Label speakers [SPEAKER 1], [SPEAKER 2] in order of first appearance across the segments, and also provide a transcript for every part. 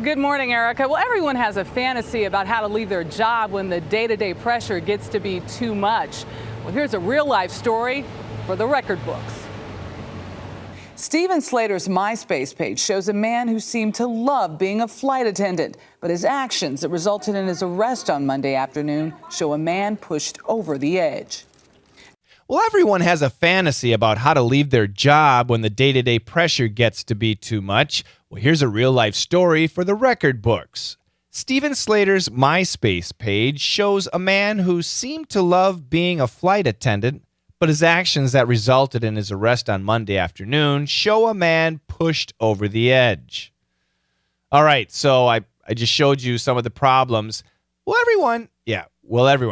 [SPEAKER 1] Good morning, Erica. Well, everyone has a fantasy about how to leave their job when the day-to-day pressure gets to be too much. Well, here's a real-life story for the record books. Steven Slater's MySpace page shows a man who seemed to love being a flight attendant, but his actions that resulted in his arrest on Monday afternoon show a man pushed over the edge.
[SPEAKER 2] Well, everyone has a fantasy about how to leave their job when the day-to-day pressure gets to be too much. Well, here's a real-life story for the record books. Steven Slater's MySpace page shows a man who seemed to love being a flight attendant, but his actions that resulted in his arrest on Monday afternoon show a man pushed over the edge. All right, so I just showed you some of the problems. Well, everyone.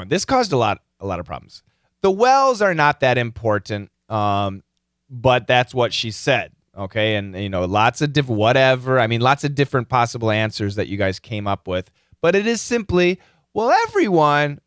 [SPEAKER 2] This caused a lot of problems. The wells are not that important, but that's what she said, okay? And, lots of different possible answers that you guys came up with. But it is simply, everyone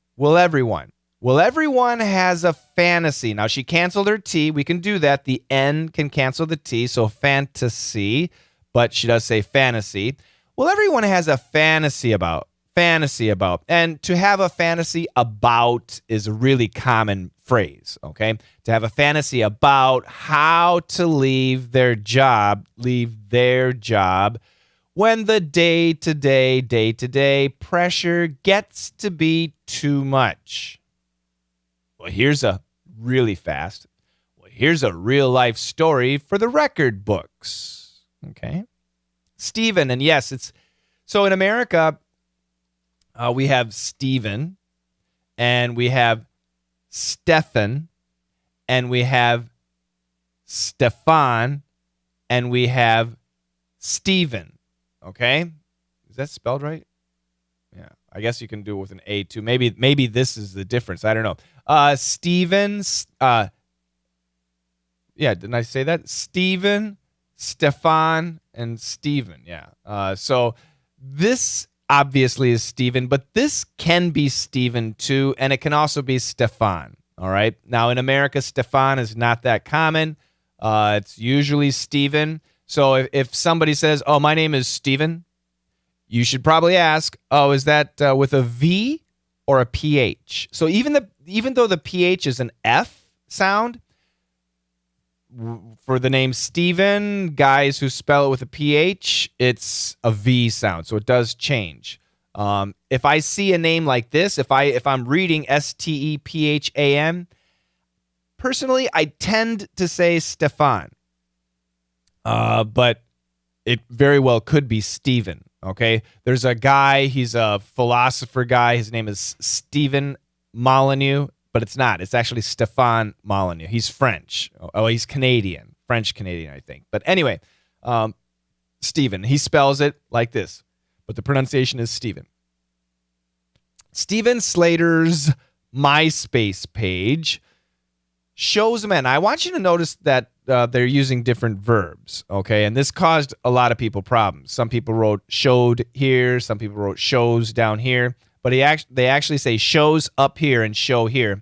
[SPEAKER 2] has a fantasy. Now, she canceled her T. We can do that. The N can cancel the T, so fantasy, but she does say fantasy. Well, everyone has a fantasy about. And to have a fantasy about is a really common phrase, okay? To have a fantasy about how to leave their job when the day-to-day pressure gets to be too much. Well, here's a real-life story for the record books, okay? Steven, and yes, so in America, we have Stephen, and we have Stefan, and we have Stefan, and we have Stephen. Okay? Is that spelled right? Yeah. I guess you can do it with an A too. Maybe this is the difference. I don't know. Stevens. Didn't I say that? Stephen, Stefan, and Stephen. Yeah. So this obviously is Stephen, but this can be Stephen too, and it can also be Stefan. All right. Now in America, Stefan is not that common. It's usually Stephen. So if somebody says, "Oh, my name is Stephen," you should probably ask, "Oh, is that with a V or a PH?" So even though the PH is an F sound for the name Stephen, guys who spell it with a PH, it's a V sound, so it does change. If I see a name like this, if I'm reading Stephan, personally, I tend to say Stefan, but it very well could be Stephen. Okay, there's a guy, he's a philosopher guy. His name is Stephen Molyneux. But it's not. It's actually Stefan Molyneux. He's French. Oh, he's Canadian. French-Canadian, I think. But anyway, Stephen. He spells it like this. But the pronunciation is Stephen. Steven Slater's MySpace page shows a man. I want you to notice that they're using different verbs, okay? And this caused a lot of people problems. Some people wrote showed here. Some people wrote shows down here. But they actually say shows up here and show here.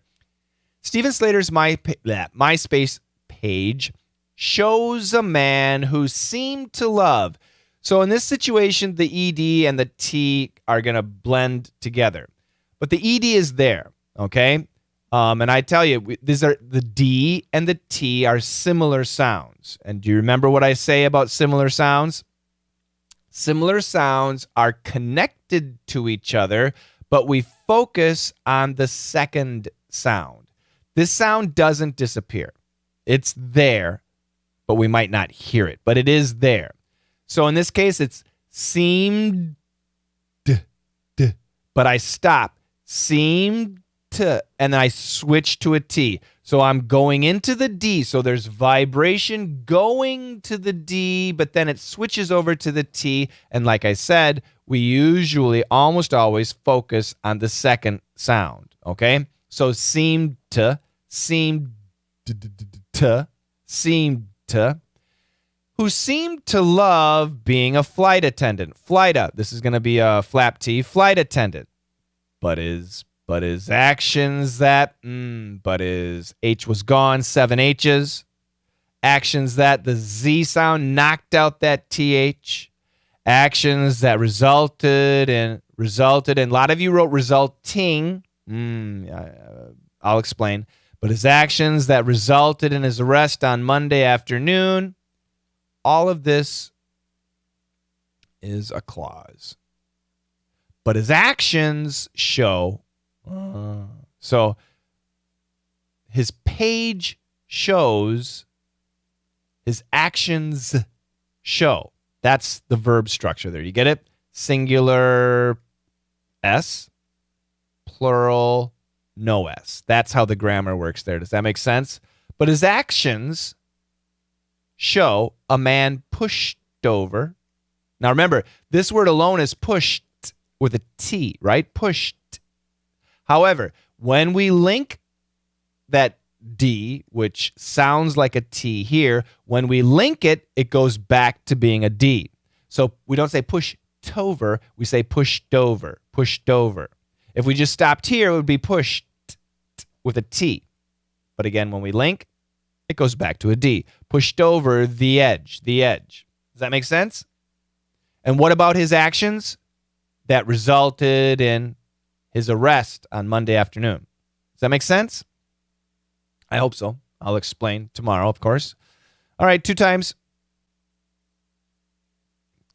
[SPEAKER 2] Steven Slater's MySpace page shows a man who seemed to love. So in this situation, the ED and the T are going to blend together. But the ED is there, okay? And I tell you, these are the D and the T are similar sounds. And do you remember what I say about similar sounds? Similar sounds are connected to each other, but we focus on the second sound. This sound doesn't disappear. It's there, but we might not hear it, but it is there. So in this case, it's seemed, but I stop. Seemed to, and then I switch to a T. So I'm going into the D. So there's vibration going to the D, but then it switches over to the T. And like I said, we usually almost always focus on the second sound. Okay? So seemed to, who seemed to love being a flight attendant. This is going to be a flap T, flight attendant. But his actions that, but his H was gone, 7 H's. Actions that the Z sound knocked out that TH. actions that resulted in, a lot of you wrote resulting. I'll explain. But his actions that resulted in his arrest on Monday afternoon, all of this is a clause. But his actions show, so his page shows, his actions show. That's the verb structure there. You get it? Singular S, plural no S. That's how the grammar works there. Does that make sense? But his actions show a man pushed over. Now remember, this word alone is pushed with a T, right? Pushed. However, when we link that D, which sounds like a T here, when we link it, it goes back to being a D. So we don't say pushed over, we say pushed over, pushed over. If we just stopped here, it would be pushed with a T. But again, when we link, it goes back to a D. Pushed over the edge, the edge. Does that make sense? And what about his actions that resulted in his arrest on Monday afternoon? Does that make sense? I hope so. I'll explain tomorrow, of course. All right, 2 times.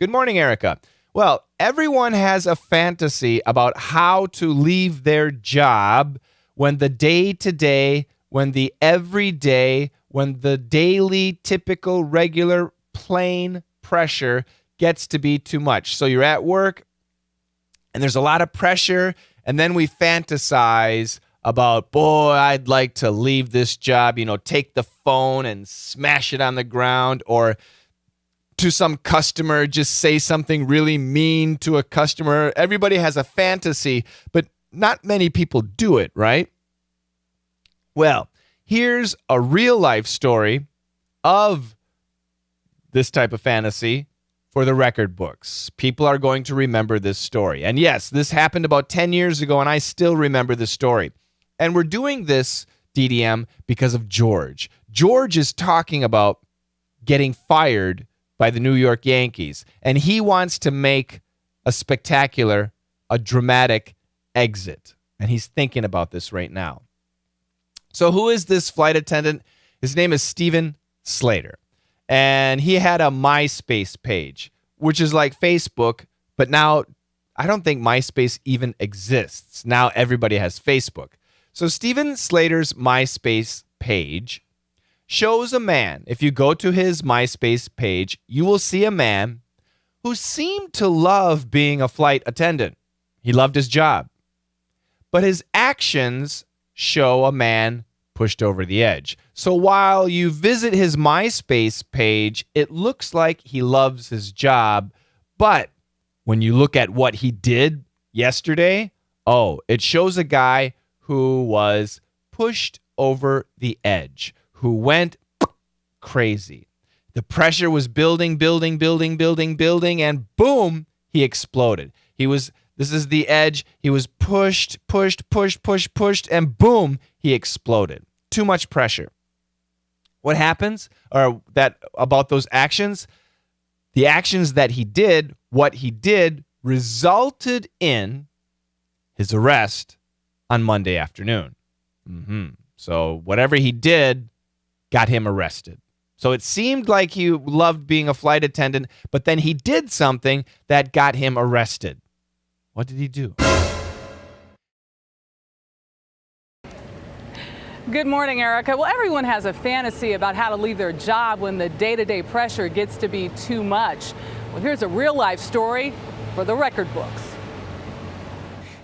[SPEAKER 2] Good morning, Erica. Well, everyone has a fantasy about how to leave their job when the day-to-day, when the everyday, when the daily, typical, regular, plain pressure gets to be too much. So you're at work, and there's a lot of pressure, and then we fantasize about, boy, I'd like to leave this job, take the phone and smash it on the ground, or to some customer, just say something really mean to a customer. Everybody has a fantasy, but not many people do it, right? Well, here's a real life story of this type of fantasy for the record books. People are going to remember this story. And yes, this happened about 10 years ago, and I still remember the story. And we're doing this, DDM, because of George. George is talking about getting fired by the New York Yankees, and he wants to make a spectacular, a dramatic exit. And he's thinking about this right now. So who is this flight attendant? His name is Steven Slater. And he had a MySpace page, which is like Facebook, but now I don't think MySpace even exists. Now everybody has Facebook. So Steven Slater's MySpace page shows a man. If you go to his MySpace page, you will see a man who seemed to love being a flight attendant. He loved his job. But his actions show a man pushed over the edge. So while you visit his MySpace page, it looks like he loves his job. But when you look at what he did yesterday, it shows a guy who was pushed over the edge, who went crazy. The pressure was building, and boom, he exploded. This is the edge. He was pushed, and boom, he exploded. Too much pressure. What happens about those actions? The actions that he did, what he did, resulted in his arrest on Monday afternoon. So whatever he did got him arrested. So it seemed like he loved being a flight attendant, but then he did something that got him arrested. What did he do?
[SPEAKER 1] Good morning, Erica. Well, everyone has a fantasy about how to leave their job when the day-to-day pressure gets to be too much. Well, here's a real-life story for the record books.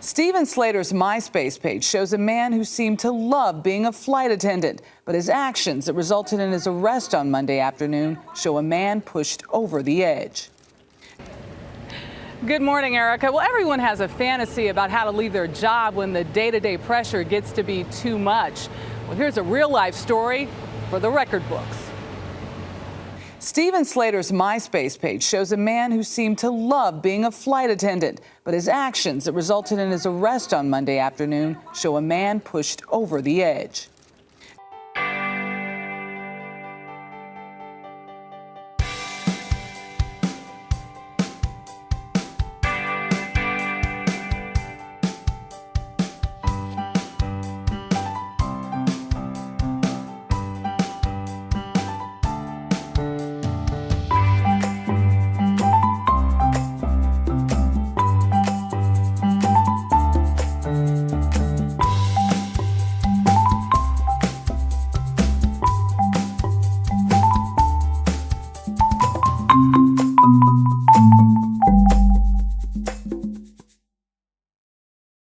[SPEAKER 1] Steven Slater's MySpace page shows a man who seemed to love being a flight attendant, but his actions that resulted in his arrest on Monday afternoon show a man pushed over the edge. Good morning, Erica. Well, everyone has a fantasy about how to leave their job when the day-to-day pressure gets to be too much. Well, here's a real-life story for the record books. Steven Slater's MySpace page shows a man who seemed to love being a flight attendant, but his actions that resulted in his arrest on Monday afternoon show a man pushed over the edge.